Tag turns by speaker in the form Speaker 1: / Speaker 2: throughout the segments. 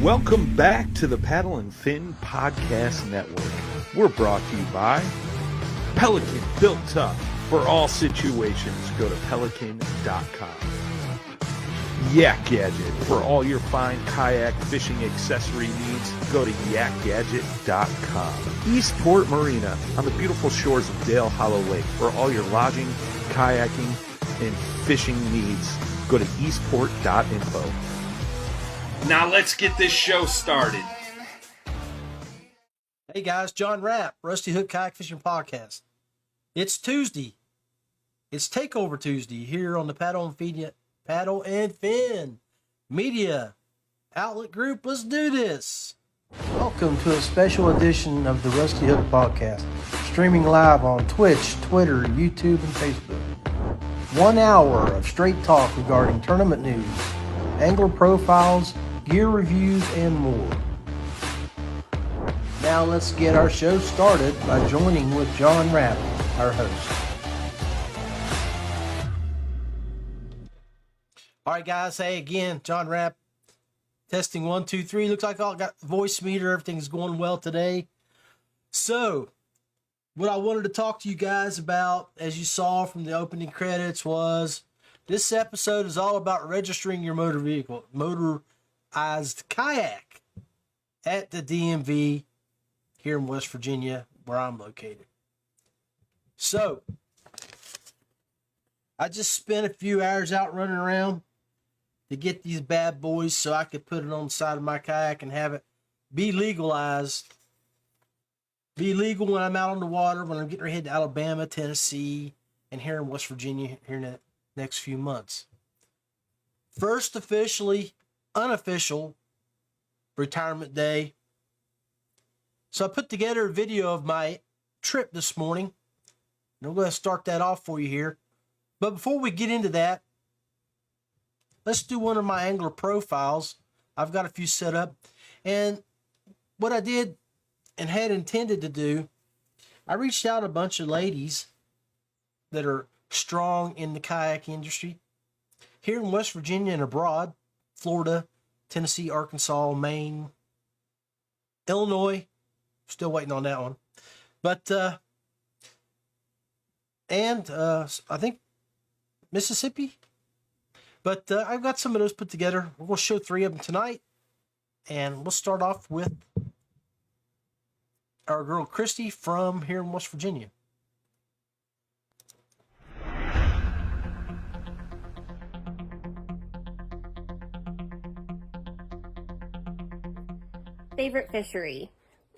Speaker 1: Welcome back to the Paddle and Fin Podcast Network. We're brought to you by Pelican, built tough for all situations. Go to pelican.com. YakGadget, for all your fine kayak fishing accessory needs. Go to YakGadget.com. EastPort Marina, on the beautiful shores of Dale Hollow Lake. For all your lodging, kayaking, and fishing needs, go to eastport.info. Now let's get this show started.
Speaker 2: Hey guys, John Rapp, Rusty Hook Kayak Fishing Podcast. It's Tuesday. It's Takeover Tuesday here on the Paddle and Fin Media Outlet Group. Let's do this. Welcome to a special edition of the Rusty Hook Podcast, streaming live on Twitch, Twitter, YouTube, and Facebook. 1 hour of straight talk regarding tournament news, angler profiles, gear reviews, and more. Now let's get our show started by joining with John Rapp, our host. All right, guys. Hey, again, John Rapp. Testing 1, 2, 3. Looks like I got the voice meter. Everything's going well today. So, what I wanted to talk to you guys about, as you saw from the opening credits, was this episode is all about registering your motor vehicle, motorized kayak, at the DMV here in West Virginia, where I'm located. So, I just spent a few hours out running around to get these bad boys so I could put it on the side of my kayak and have it be legalized. Be legal when I'm out on the water, when I'm getting ready to head to Alabama, Tennessee, and here in West Virginia here in the next few months. First officially, unofficial retirement day. So I put together a video of my trip this morning. And I'm going to start that off for you here. But before we get into that, let's do one of my angler profiles. I've got a few set up. And what I did and had intended to do, I reached out to a bunch of ladies that are strong in the kayak industry here in West Virginia and abroad, Florida, Tennessee, Arkansas, Maine, Illinois. Still waiting on that one. But, I think Mississippi. But I've got some of those put together. We'll show 3 of them tonight. And we'll start off with our girl Christy from here in West Virginia.
Speaker 3: Favorite fishery?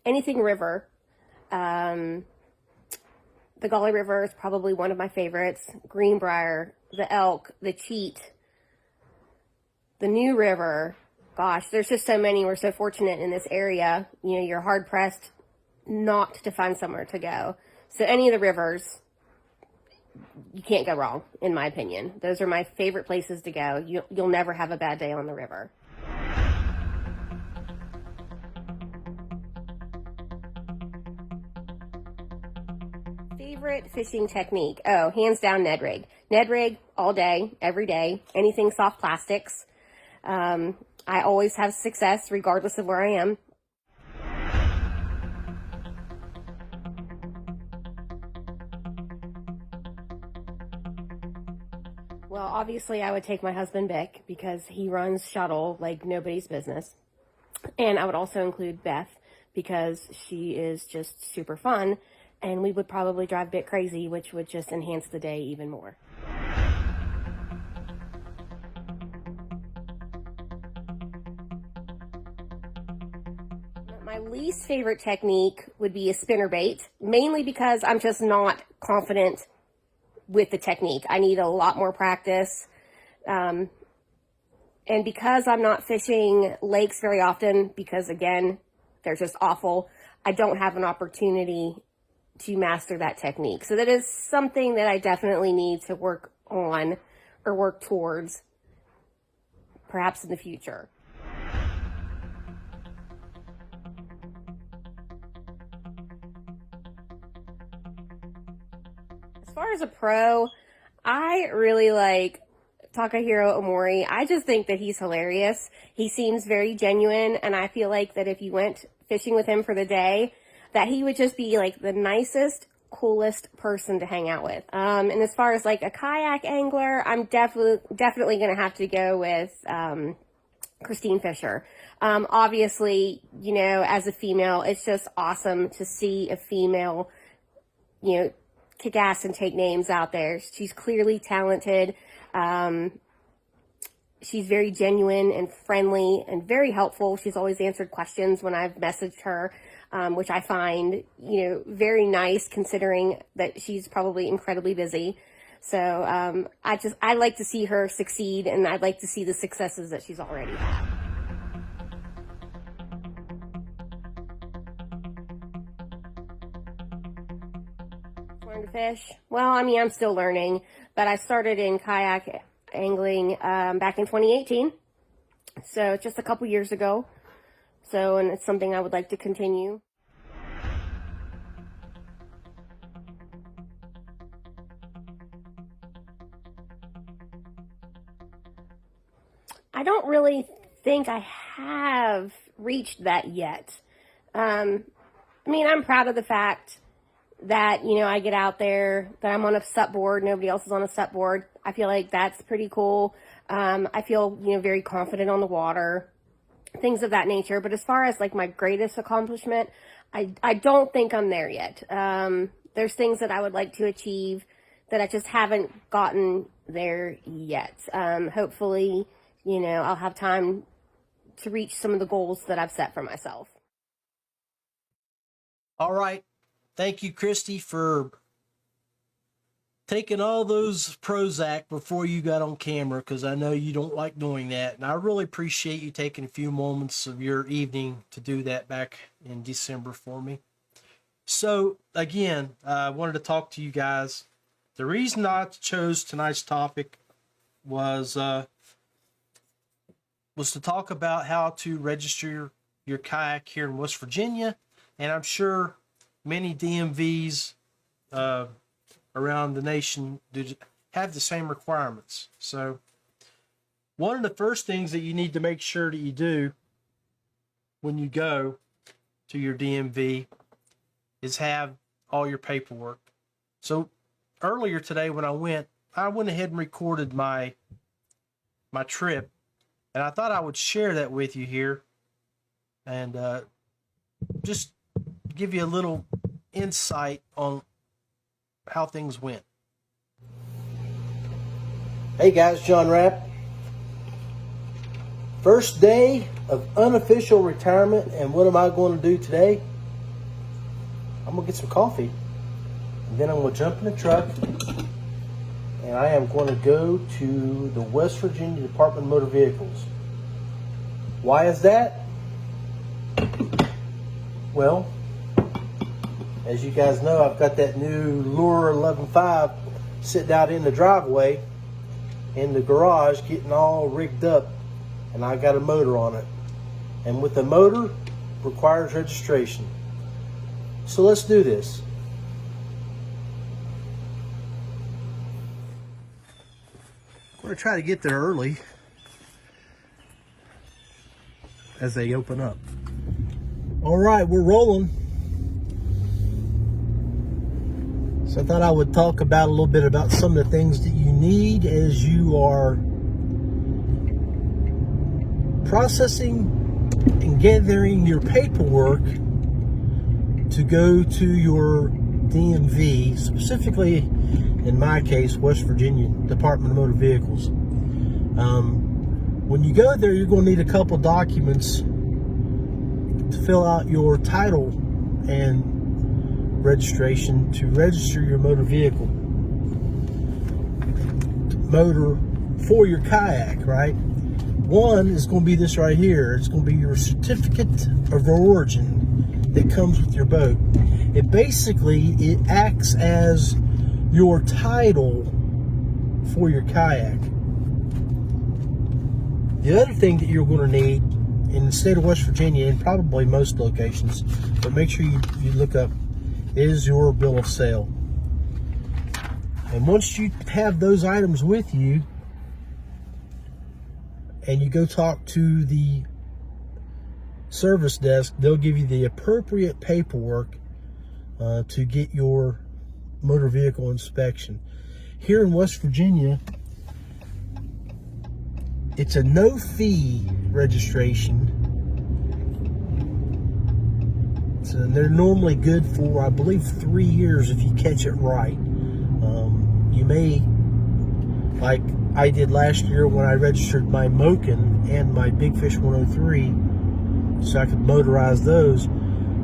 Speaker 3: Anything river. The Gauley River is probably one of my favorites. Greenbrier, the Elk, the Cheat, the New River. Gosh, there's just so many. We're so fortunate in this area. You know, you're hard pressed not to find somewhere to go. So any of the rivers, you can't go wrong, in my opinion. Those are my favorite places to go. You'll never have a bad day on the river. Favorite fishing technique? Oh, hands down, Ned rig. Ned rig all day, every day. Anything soft plastics. I always have success regardless of where I am. Well, obviously I would take my husband Vic because he runs shuttle like nobody's business. And I would also include Beth because she is just super fun. And we would probably drive a bit crazy, which would just enhance the day even more. My least favorite technique would be a spinnerbait, mainly because I'm just not confident with the technique. I need a lot more practice. And because I'm not fishing lakes very often, because again, they're just awful, I don't have an opportunity to master that technique. So that is something that I definitely need to work on or work towards, perhaps in the future. As far as a pro, I really like Takahiro Omori. I just think that he's hilarious. He seems very genuine, and I feel like that if you went fishing with him for the day, that he would just be like the nicest, coolest person to hang out with. And as far as like a kayak angler, I'm definitely going to have to go with Christine Fisher. Obviously, you know, as a female, it's just awesome to see a female, you know, kick ass and take names out there. She's clearly talented. She's very genuine and friendly and very helpful. She's always answered questions when I've messaged her, which I find, you know, very nice considering that she's probably incredibly busy. So I like to see her succeed, and I'd like to see the successes that she's already had. Learn to fish? Well, I mean, I'm still learning, but I started in kayak angling back in 2018, so just a couple years ago. So, and it's something I would like to continue. I don't really think I have reached that yet. I mean, I'm proud of the fact that, you know, I get out there, that I'm on a SUP board, nobody else is on a SUP board. I feel like that's pretty cool. I feel, you know, very confident on the water, things of that nature. But as far as like my greatest accomplishment, I don't think I'm there yet. There's things that I would like to achieve that I just haven't gotten there yet. Hopefully, you know, I'll have time to reach some of the goals that I've set for myself.
Speaker 2: All right. Thank you, Christy, for taking all those Prozac before you got on camera, because I know you don't like doing that. And I really appreciate you taking a few moments of your evening to do that back in December for me. So, again, I wanted to talk to you guys. The reason I chose tonight's topic was to talk about how to register your kayak here in West Virginia. And I'm sure many DMVs around the nation have the same requirements. So one of the first things that you need to make sure that you do when you go to your DMV is have all your paperwork. So earlier today when I went ahead and recorded my trip, and I thought I would share that with you here and just give you a little insight on how things went. Hey guys, John Rapp. First day of unofficial retirement, and what am I going to do today? I'm going to get some coffee, and then I'm going to jump in the truck, and I am going to go to the West Virginia Department of Motor Vehicles. Why is that? Well, as you guys know, I've got that new Lure 11.5 sitting out in the driveway in the garage getting all rigged up, and I got a motor on it. And with the motor requires registration. So let's do this. I'm going to try to get there early as they open up. All right, we're rolling. So I thought I would talk about a little bit about some of the things that you need as you are processing and gathering your paperwork to go to your DMV, specifically in my case, West Virginia Department of Motor Vehicles. When you go there, you're going to need a couple documents to fill out your title and registration to register your motor vehicle. Motor for your kayak, right? One is going to be this right here. It's going to be your certificate of origin that comes with your boat. It acts as your title for your kayak. The other thing that you're going to need in the state of West Virginia, and probably most locations, but make sure you look up, is your bill of sale. And once you have those items with you, and you go talk to the service desk, they'll give you the appropriate paperwork to get your motor vehicle inspection. Here in West Virginia, it's a no-fee registration. So they're normally good for, I believe, 3 years if you catch it right. You may, like I did last year when I registered my Moken and my Big Fish 103, so I could motorize those.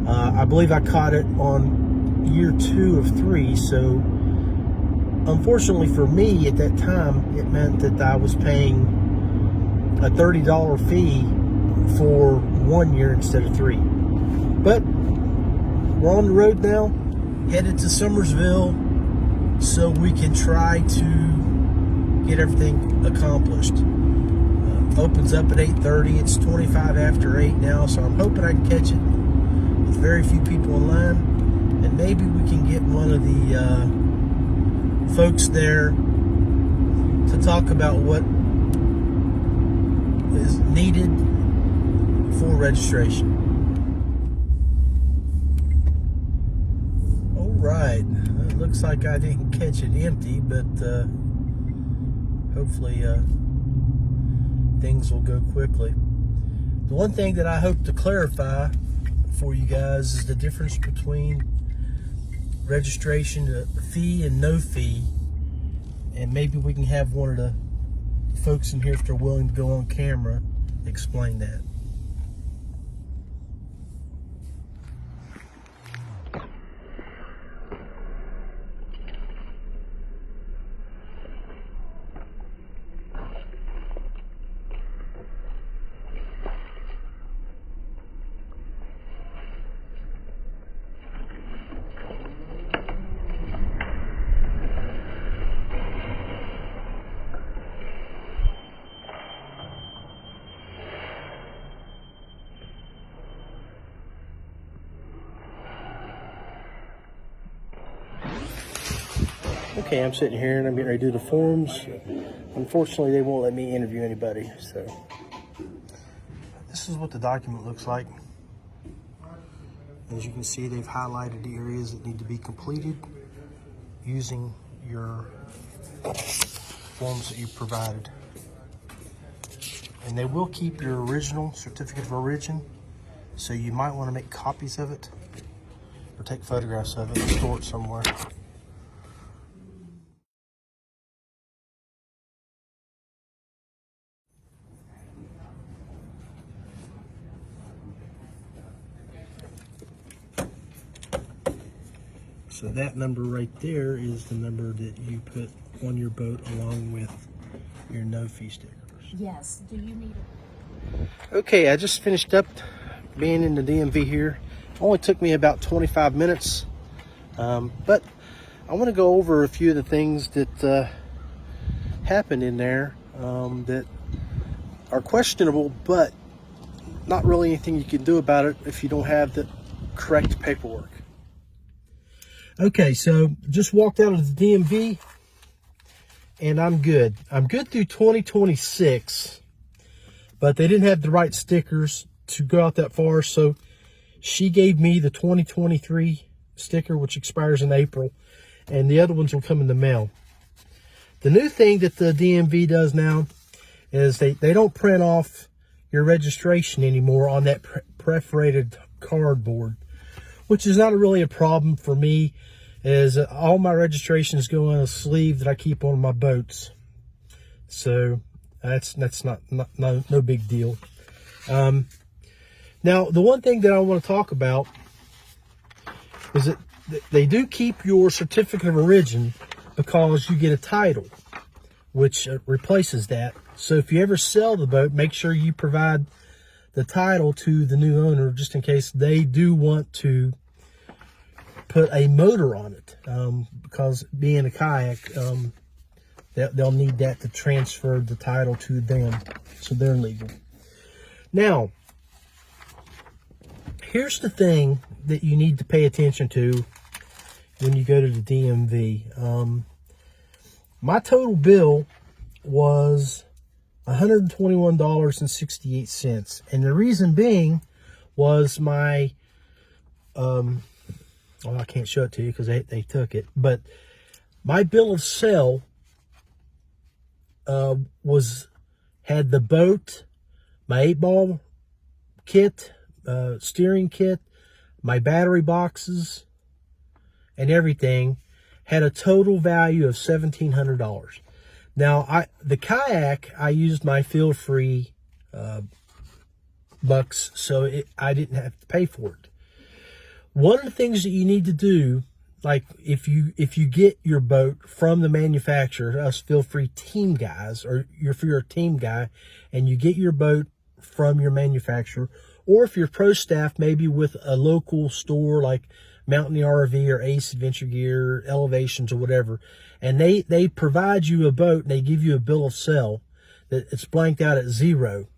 Speaker 2: I believe I caught it on year 2 of 3. So unfortunately for me at that time, it meant that I was paying a $30 fee for 1 year instead of 3. But we're on the road now, headed to Summersville, so we can try to get everything accomplished. Opens up at 8:30. It's 25 after 8 now, so I'm hoping I can catch it with very few people in line, and maybe we can get one of the folks there to talk about what is needed for registration. All right, it looks like I didn't catch it empty, but hopefully things will go quickly. The one thing that I hope to clarify for you guys is the difference between registration, fee and no fee, and maybe we can have one of the folks in here, if they're willing to go on camera, explain that. Okay, I'm sitting here and I'm getting ready to do the forms. Unfortunately, they won't let me interview anybody, so this is what the document looks like. As you can see, they've highlighted the areas that need to be completed using your forms that you provided. And they will keep your original certificate of origin, so you might want to make copies of it or take photographs of it and store it somewhere. So that number right there is the number that you put on your boat along with your no fee stickers.
Speaker 4: Yes. Do you need it?
Speaker 2: Okay, I just finished up being in the DMV here. Only took me about 25 minutes, but I want to go over a few of the things that happened in there that are questionable, but not really anything you can do about it if you don't have the correct paperwork. Okay, so just walked out of the DMV and I'm good. I'm good through 2026, but they didn't have the right stickers to go out that far, so she gave me the 2023 sticker, which expires in April, and the other ones will come in the mail. The new thing that the DMV does now is they don't print off your registration anymore on that perforated cardboard, which is not really a problem for me, as all my registrations go on a sleeve that I keep on my boats. So that's no big deal. Now, the one thing that I want to talk about is that they do keep your certificate of origin because you get a title, which replaces that. So if you ever sell the boat, make sure you provide the title to the new owner, just in case they do want to put a motor on it, because being a kayak, they'll need that to transfer the title to them, so they're legal. Now, here's the thing that you need to pay attention to when you go to the DMV. My total bill was $121.68. And the reason being was my, well, I can't show it to you because they took it, but my bill of sale had the boat, my 8-ball kit, steering kit, my battery boxes, and everything, had a total value of $1,700. Now, the kayak, I used my FEELFREE bucks, so I didn't have to pay for it. One of the things that you need to do, like if you get your boat from the manufacturer, us FEELFREE team guys, or if you're a team guy and you get your boat from your manufacturer, or if you're pro staff, maybe with a local store like Mountain RV or Ace Adventure Gear, Elevations, or whatever, and they provide you a boat and they give you a bill of sale that it's blanked out at 0,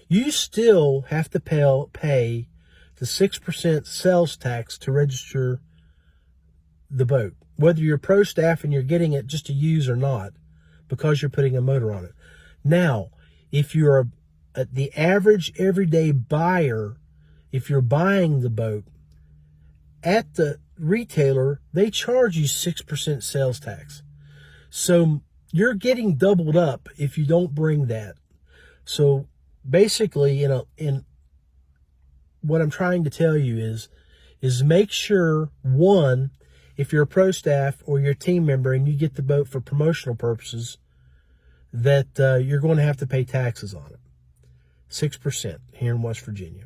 Speaker 2: you still have to pay the 6% sales tax to register the boat, whether you're pro staff and you're getting it just to use or not, because you're putting a motor on it. Now, if you're the average everyday buyer, if you're buying the boat at the retailer, they charge you 6% sales tax. So you're getting doubled up if you don't bring that. So basically, in what I'm trying to tell you is make sure, one, if you're a pro staff or you're a team member and you get the boat for promotional purposes, that you're going to have to pay taxes on it. 6% here in West Virginia.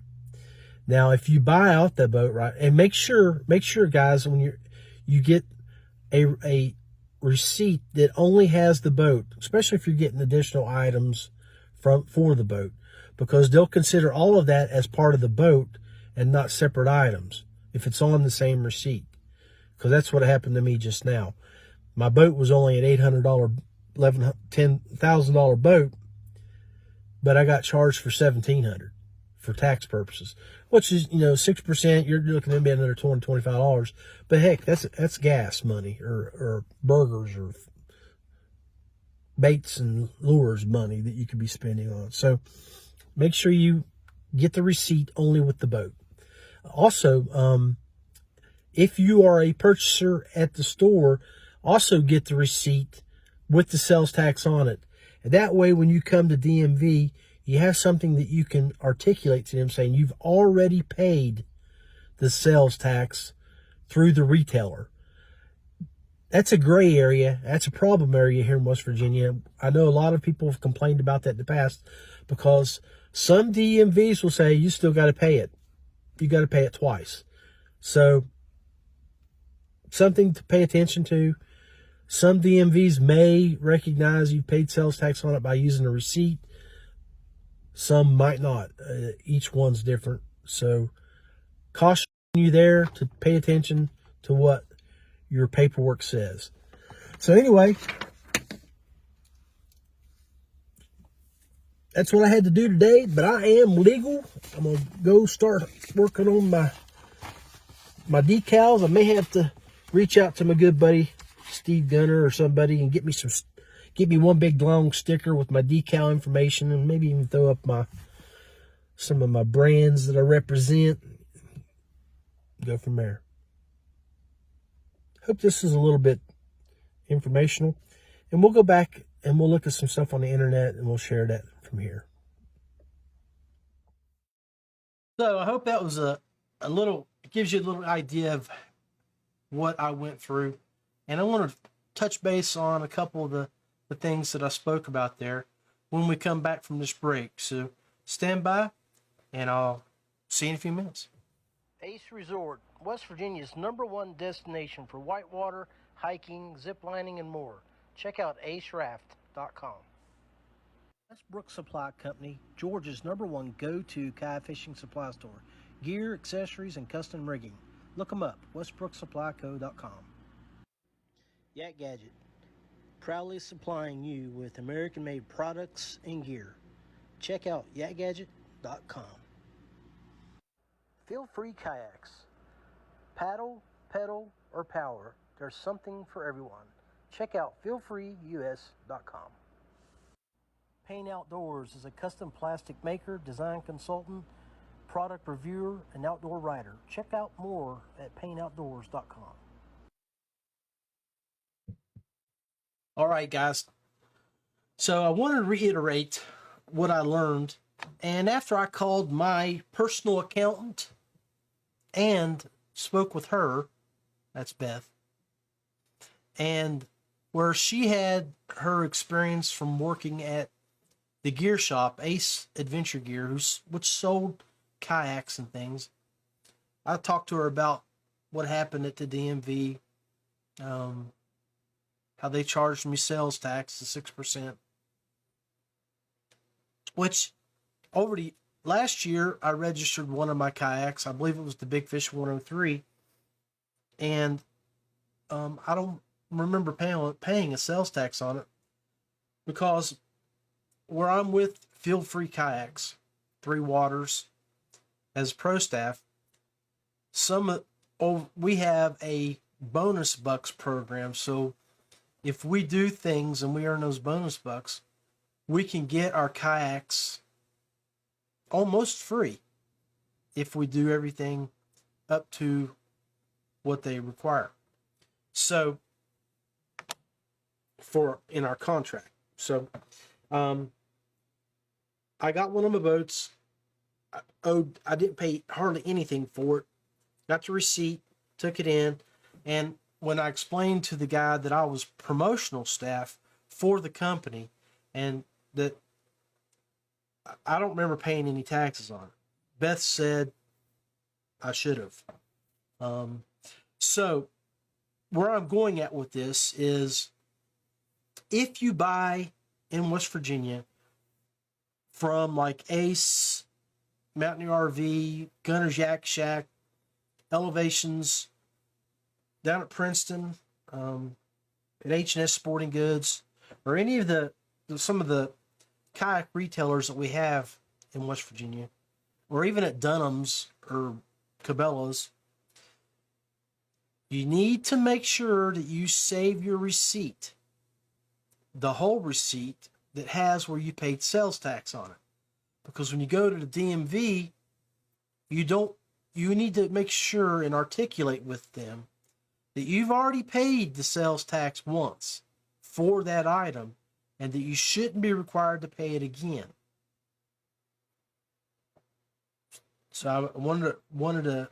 Speaker 2: Now, if you buy out that boat, right, and make sure guys, when you get a receipt that only has the boat, especially if you're getting additional items for the boat, because they'll consider all of that as part of the boat and not separate items if it's on the same receipt. Because that's what happened to me just now. My boat was only an $800, $10,000 boat, but I got charged for $1,700 for tax purposes, which is, 6%, you're looking at maybe another $20, $25. But heck, that's gas money or burgers or baits and lures money that you could be spending on. So make sure you get the receipt only with the boat. Also, if you are a purchaser at the store, also get the receipt with the sales tax on it. And that way, when you come to DMV, you have something that you can articulate to them saying you've already paid the sales tax through the retailer. That's a gray area. That's a problem area here in West Virginia. I know a lot of people have complained about that in the past, because some DMVs will say you still got to pay it. You got to pay it twice. So something to pay attention to. Some DMVs may recognize you paid sales tax on it by using a receipt. Some might not. Each one's different. So caution you there to pay attention to what your paperwork says. So anyway, that's what I had to do today, but I am legal. I'm going to go start working on my decals. I may have to reach out to my good buddy Steve Gunner or somebody and get me one big long sticker with my decal information, and maybe even throw up some of my brands that I represent. Go from there. Hope this is a little bit informational, and we'll go back and we'll look at some stuff on the internet and we'll share that from here. So I hope that was a little, gives you a little idea of what I went through. And I want to touch base on a couple of the things that I spoke about there when we come back from this break. So stand by, and I'll see you in a few minutes. Ace Resort, West Virginia's #1 destination for whitewater, hiking, ziplining, and more. Check out aceraft.com. Westbrook Supply Company, Georgia's #1 go-to kayak fishing supply store. Gear, accessories, and custom rigging. Look them up, westbrooksupplyco.com. YakGadget, proudly supplying you with American-made products and gear. Check out YakGadget.com. Feelfree Kayaks. Paddle, pedal, or power, there's something for everyone. Check out feelfreeus.com. Payne Outdoors is a custom plastic maker, design consultant, product reviewer, and outdoor writer. Check out more at payneoutdoors.com. All right, guys. So I want to reiterate what I learned. And after I called my personal accountant and spoke with her, that's Beth, and where she had her experience from working at the gear shop, Ace Adventure Gear, which sold kayaks and things. I talked to her about what happened at the DMV, how they charged me sales tax of 6%, which last year I registered one of my kayaks. I believe it was the Big Fish 103, and I don't remember paying a sales tax on it, because where I'm with FEELFREE Kayaks, Three Waters, as pro staff, we have a bonus bucks program. So if we do things and we earn those bonus bucks, we can get our kayaks almost free if we do everything up to what they require. So in our contract. So I got one of my boats. I didn't pay hardly anything for it. Got the receipt, took it in, and when I explained to the guy that I was promotional staff for the company and that I don't remember paying any taxes on it, Beth said I should have. So where I'm going at with this is, if you buy in West Virginia from like Ace, Mountaineer RV, Gunner's Yak Shack, Elevations, down at Princeton, at H&S Sporting Goods, or any of some of the kayak retailers that we have in West Virginia, or even at Dunham's or Cabela's, you need to make sure that you save your receipt, the whole receipt that has where you paid sales tax on it. Because when you go to the DMV, you need to make sure and articulate with them that you've already paid the sales tax once for that item and that you shouldn't be required to pay it again. So I wanted to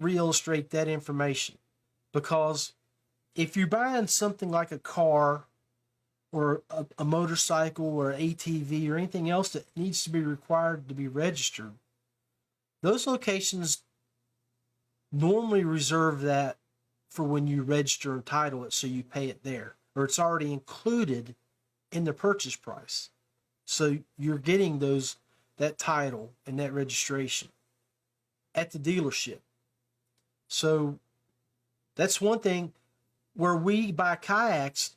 Speaker 2: re-illustrate that information, because if you're buying something like a car or a motorcycle or an ATV or anything else that needs to be required to be registered, those locations normally reserve that for when you register and title it, so you pay it there, or it's already included in the purchase price. So you're getting that title and that registration at the dealership. So that's one thing. Where we buy kayaks,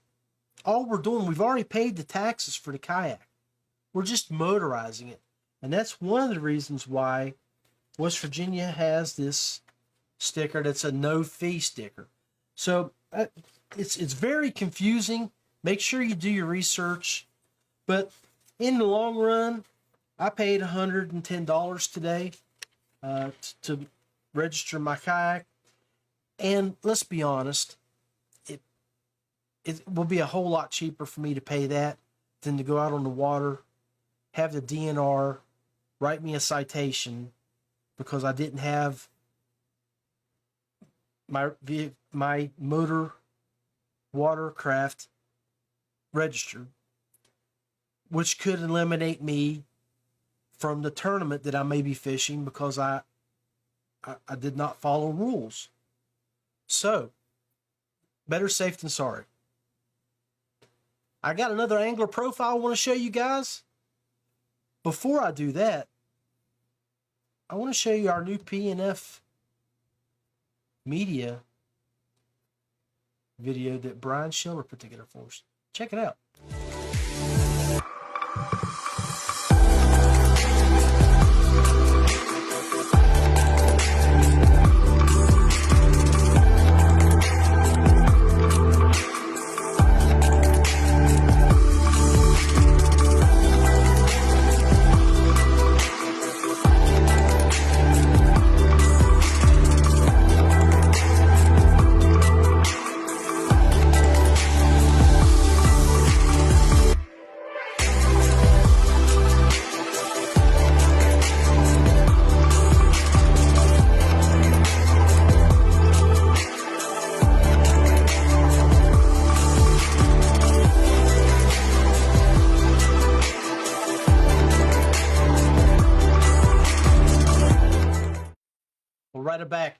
Speaker 2: all we're doing, we've already paid the taxes for the kayak. We're just motorizing it. And that's one of the reasons why West Virginia has this sticker that's a no-fee sticker. So it's very confusing. Make sure you do your research. But in the long run, I paid $110 today to register my kayak. And let's be honest, it will be a whole lot cheaper for me to pay that than to go out on the water, have the DNR write me a citation because I didn't have my motor watercraft registered, which could eliminate me from the tournament that I may be fishing because I did not follow rules. So, better safe than sorry. I got another angler profile I want to show you guys. Before I do that, I want to show you our new P&F media video that Brian Schiller put together for us. Check it out. it back.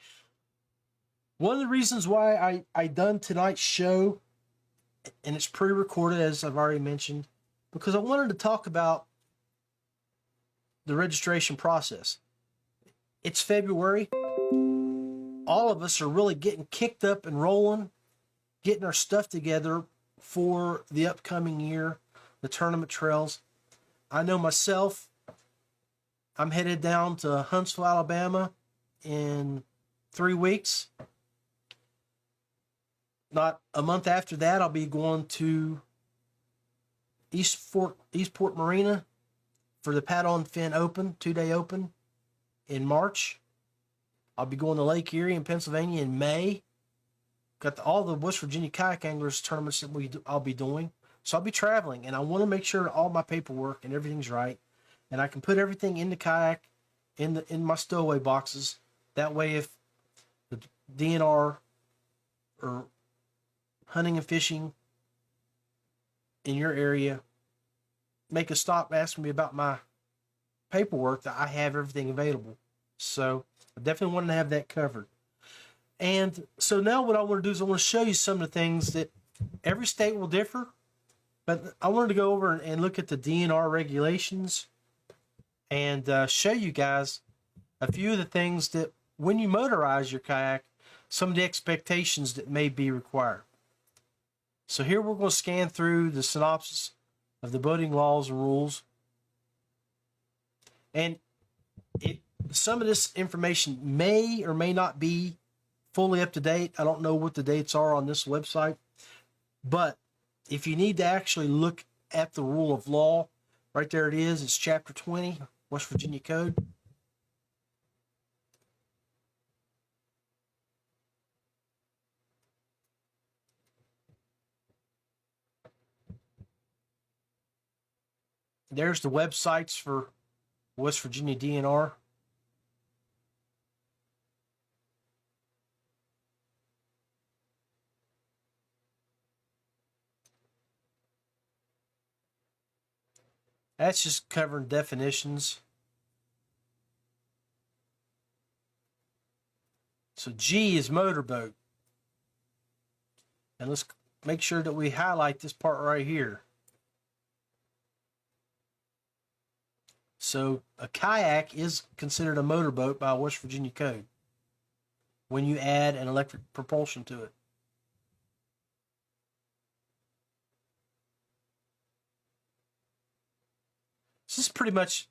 Speaker 2: One of the reasons why I done tonight's show, and it's pre-recorded, as I've already mentioned, because I wanted to talk about the registration process. It's February. All of us are really getting kicked up and rolling, getting our stuff together for the upcoming year, the tournament trails. I know myself, I'm headed down to Huntsville, Alabama in 3 weeks. Not a month after that, I'll be going to EastPort Marina for the Paddle and Fin Open, 2-day Open in March. I'll be going to Lake Erie in Pennsylvania in May. Got all the West Virginia kayak anglers tournaments that I'll be doing. So I'll be traveling, and I want to make sure all my paperwork and everything's right, and I can put everything in the kayak in my stowaway boxes. That way, if the DNR or hunting and fishing in your area make a stop asking me about my paperwork, that I have everything available. So I definitely want to have that covered. And so now what I want to do is I want to show you some of the things that every state will differ, but I wanted to go over and look at the DNR regulations and show you guys a few of the things that when you motorize your kayak, some of the expectations that may be required. So here we're going to scan through the synopsis of the boating laws and rules. And some of this information may or may not be fully up to date. I don't know what the dates are on this website. But if you need to actually look at the rule of law, right there it is. It's Chapter 20, West Virginia Code. There's the websites for West Virginia DNR. That's just covering definitions. So G is motorboat. And let's make sure that we highlight this part right here. So a kayak is considered a motorboat by West Virginia Code when you add an electric propulsion to it. This is pretty much,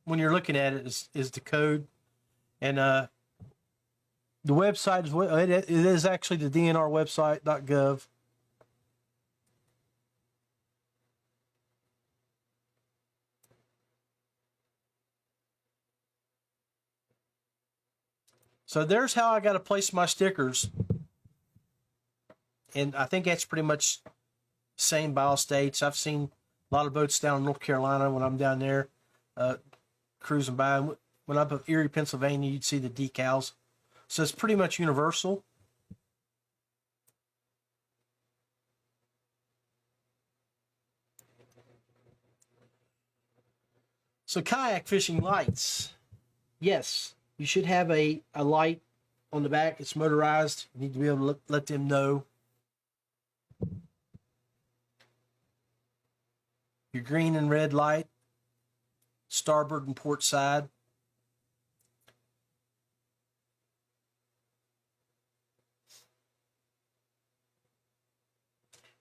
Speaker 2: when you're looking at it, is the code. And the website is, it is actually the DNR website.gov. So there's how I got to place my stickers. And I think that's pretty much same by all states. I've seen a lot of boats down in North Carolina when I'm down there cruising by. When I'm up in Erie, Pennsylvania, you'd see the decals. So it's pretty much universal. So kayak fishing lights. Yes, you should have a light on the back. It's motorized. You need to be able to let them know. Your green and red light, starboard and port side.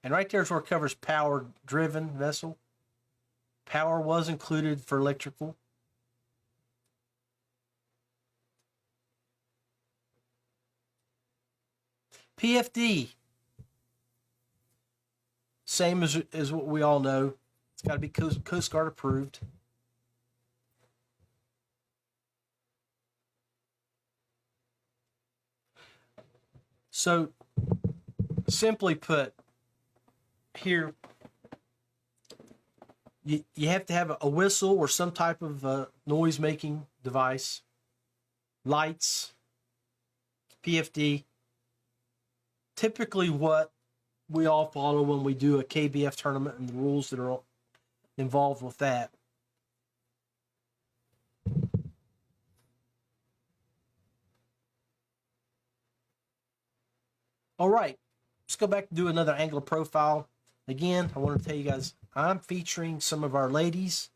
Speaker 2: And right there's where it covers power-driven vessel. Power was included for electrical. PFD. Same as what we all know. It's got to be Coast Guard approved. So, simply put, here, you have to have a whistle or some type of noise-making device, lights, PFD. Typically what we all follow when we do a KBF tournament and the rules that are involved with that. All right, let's go back and do another angler profile. Again, I want to tell you guys, I'm featuring some of our ladies.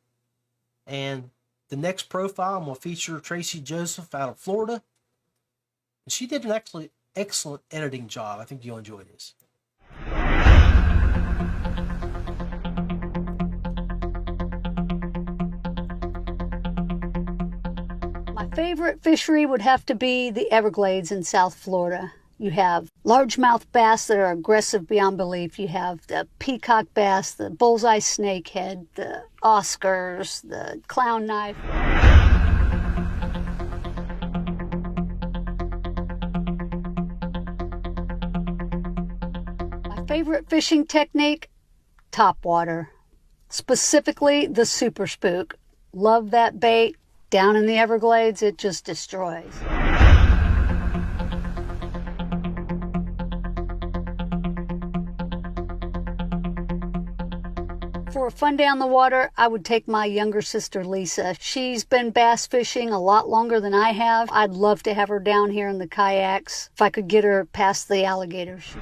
Speaker 2: And the next profile, I'm going to feature Tracy Joseph out of Florida. And she did an excellent editing job. I think you'll enjoy this.
Speaker 5: My favorite fishery would have to be the Everglades in South Florida. You have largemouth bass that are aggressive beyond belief. You have the peacock bass, the bullseye snakehead, the Oscars, the clown knife. My favorite fishing technique, topwater. Specifically the super spook. Love that bait. Down in the Everglades, it just destroys. For a fun day on the water, I would take my younger sister, Lisa. She's been bass fishing a lot longer than I have. I'd love to have her down here in the kayaks if I could get her past the alligators.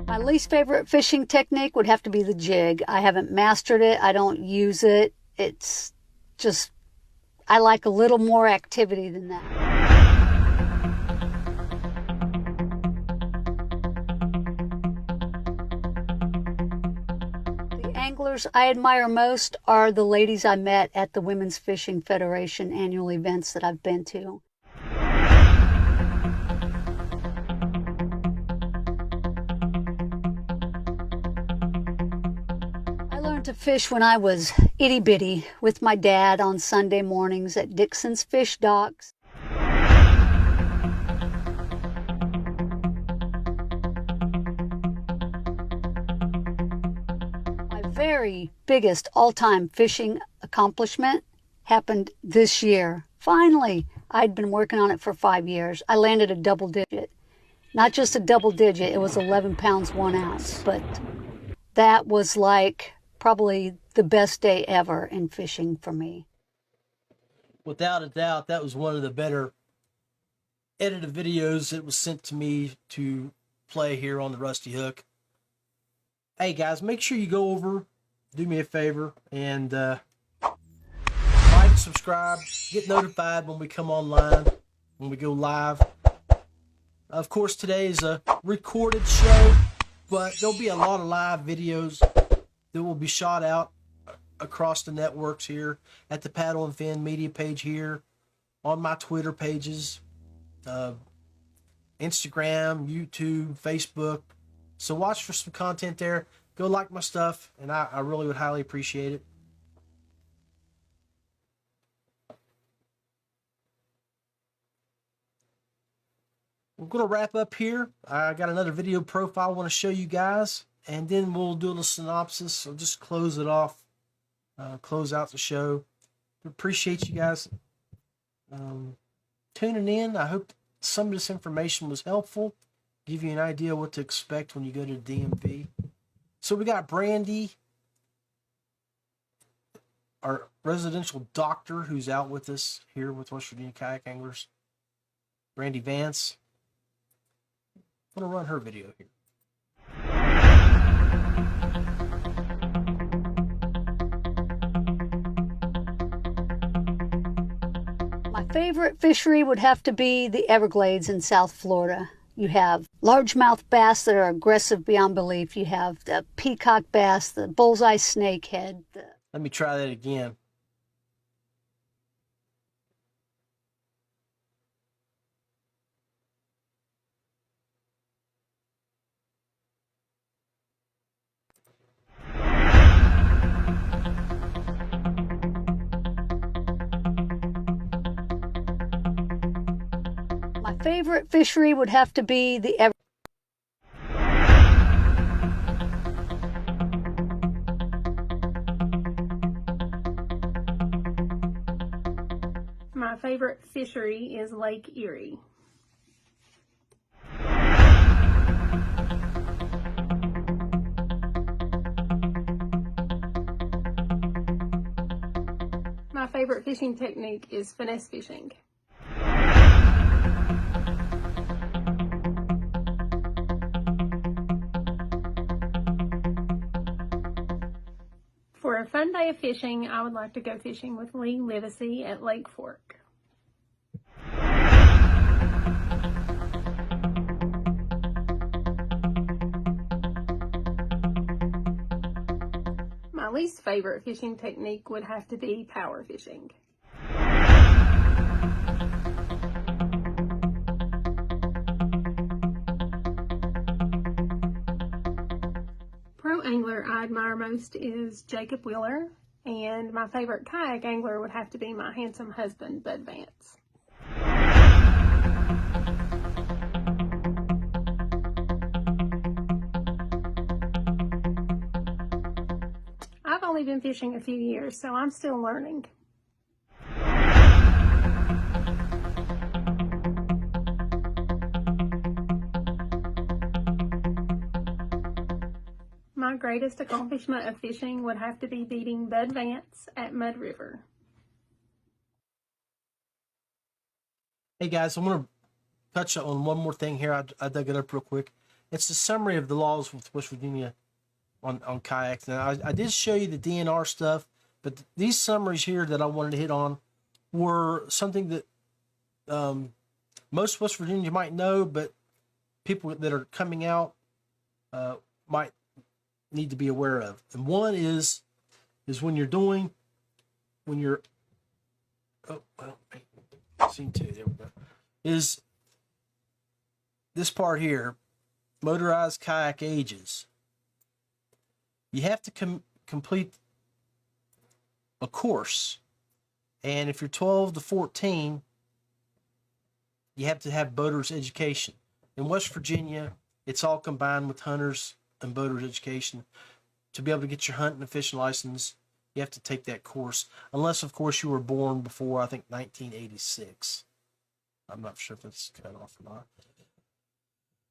Speaker 5: My least favorite fishing technique would have to be the jig. I haven't mastered it. I don't use it. It's just, I like a little more activity than that. The anglers I admire most are the ladies I met at the Women's Fishing Federation annual events that I've been to. To fish when I was itty bitty with my dad on Sunday mornings at Dixon's Fish Docks. My very biggest all-time fishing accomplishment happened this year. Finally, I'd been working on it for 5 years. I landed a double digit. Not just a double digit, it was 11 pounds 1 ounce, but that was like probably the best day ever in fishing for me.
Speaker 2: Without a doubt, that was one of the better edited videos that was sent to me to play here on the Rusty Hook. Hey guys, make sure you go over, do me a favor, and like, subscribe, get notified when we come online, when we go live. Of course, today is a recorded show, but there'll be a lot of live videos that will be shot out across the networks here at the Paddle and Fin media page here, on my Twitter pages, Instagram, YouTube, Facebook. So watch for some content there. Go like my stuff, and I really would highly appreciate it. We're going to wrap up here. I got another video profile I want to show you guys, and then we'll do a little synopsis. So just close it off, close out the show. Appreciate you guys tuning in. I hope some of this information was helpful, give you an idea what to expect when you go to DMV. So we got Brandy, our residential doctor, who's out with us here with West Virginia Kayak Anglers. Brandy Vance. I'm going to run her video here.
Speaker 5: My favorite fishery would have to be the Everglades in South Florida. You have largemouth bass that are aggressive beyond belief. You have the peacock bass, the bullseye snakehead.
Speaker 2: Let me try that again.
Speaker 5: My favorite fishery would have to be the Everglades.
Speaker 6: My favorite fishery is Lake Erie. My My favorite fishing technique is finesse fishing. For a fun day of fishing, I would like to go fishing with Lee Livesey at Lake Fork. My least favorite fishing technique would have to be power fishing. Pro angler I admire most is Jacob Wheeler, and my favorite kayak angler would have to be my handsome husband, Bud Vance. I've only been fishing a few years, so I'm still learning. My greatest accomplishment of fishing would have to be beating Bud Vance at Mud River.
Speaker 2: Hey guys, I'm going to touch on one more thing here. I dug it up real quick. It's the summary of the laws with West Virginia on kayaks. Now, I did show you the DNR stuff, but these summaries here that I wanted to hit on were something that most West Virginia might know, but people that are coming out might need to be aware of. And one is when you're scene two, there we go, is this part here, motorized kayak ages. You have to complete a course, and if you're 12 to 14, you have to have boater's education. In West Virginia, it's all combined with hunters and boater's education. To be able to get your hunting and fishing license, you have to take that course, unless of course you were born before, I think, 1986. I'm not sure if it's cut off or not.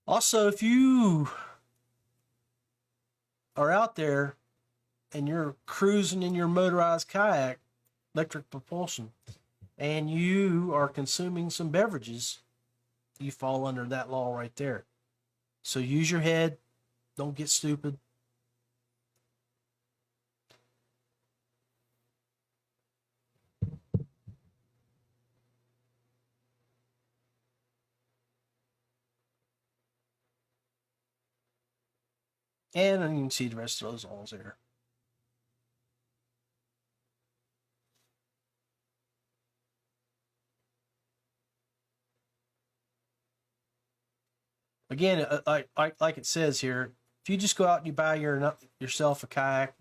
Speaker 2: Also, if you are out there and you're cruising in your motorized kayak, electric propulsion, and you are consuming some beverages, you fall under that law right there. So use your head. Don't get stupid. And you can see the rest of those laws there. Again, like it says here, if you just go out and you buy yourself a kayak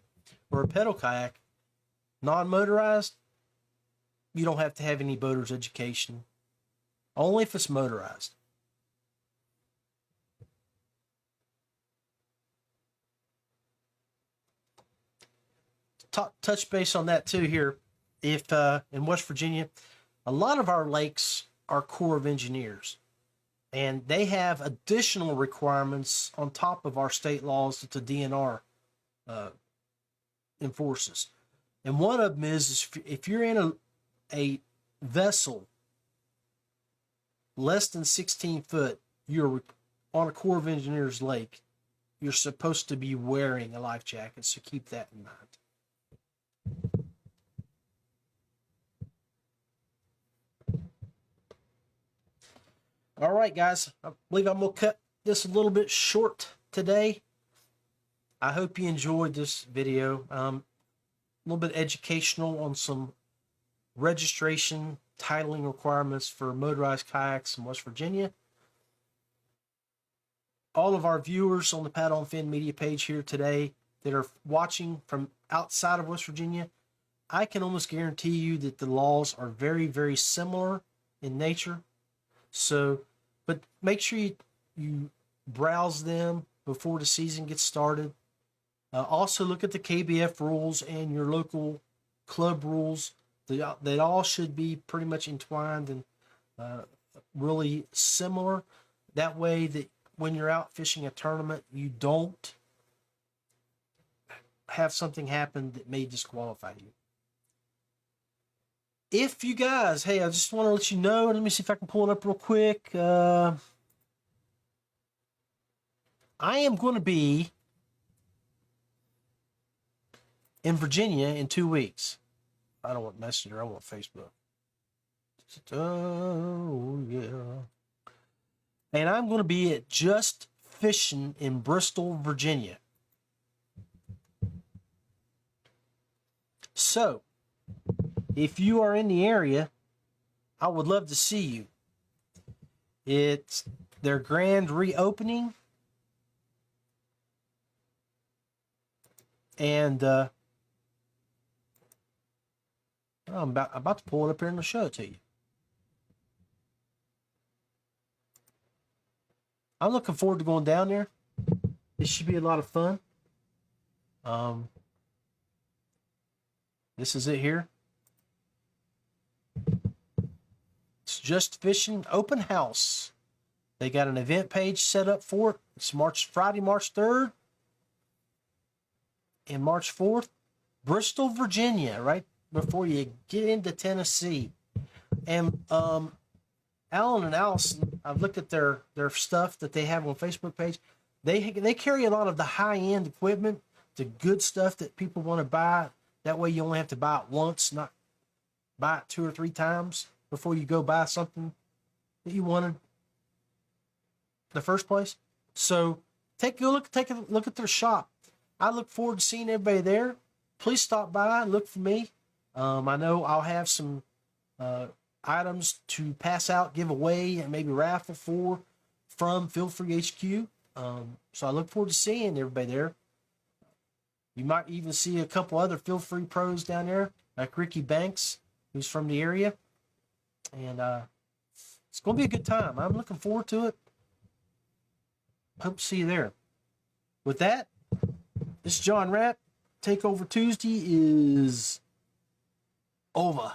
Speaker 2: or a pedal kayak, non-motorized, you don't have to have any boater's education. Only if it's motorized. Touch base on that too here. If in West Virginia, a lot of our lakes are Corps of Engineers, and they have additional requirements on top of our state laws that the DNR enforces. And one of them is if you're in a vessel less than 16 foot, you're on a Corps of Engineers lake, you're supposed to be wearing a life jacket, so keep that in mind. All right, guys, I believe I'm going to cut this a little bit short today. I hope you enjoyed this video. A little bit educational on some registration, titling requirements for motorized kayaks in West Virginia. All of our viewers on the Paddle and Fin media page here today that are watching from outside of West Virginia, I can almost guarantee you that the laws are very, very similar in nature. So, but make sure you browse them before the season gets started. Also look at the KBF rules and your local club rules. They all should be pretty much entwined and really similar. That way that when you're out fishing a tournament, you don't have something happen that may disqualify you. if you guys, hey, I just want to let you know, let me see if I can pull it up real quick. I am going to be in Virginia in 2 weeks. I don't want Messenger, I want Facebook. Oh, yeah. And I'm going to be at Just Fishing in Bristol, Virginia. So, if you are in the area, I would love to see you. It's their grand reopening. And I'm about to pull it up here and show it to you. I'm looking forward to going down there. This should be a lot of fun. This is it here. It's Just Fishing Open House. They got an event page set up for it. It's Friday, March 3rd and March 4th. Bristol, Virginia, right before you get into Tennessee. And Alan and Allison, I've looked at their stuff that they have on Facebook page. They carry a lot of the high-end equipment, the good stuff that people want to buy. That way you only have to buy it once, not buy it 2 or 3 times before you go buy something that you wanted in the first place. So take a look at their shop. I look forward to seeing everybody there. Please stop by and look for me. I know I'll have some items to pass out, give away, and maybe raffle for from Feelfree HQ. So I look forward to seeing everybody there. You might even see a couple other Feelfree pros down there, like Ricky Banks, who's from the area. And it's going to be a good time. I'm looking forward to it. Hope to see you there. With that, this is John Rapp. Takeover Tuesday is over.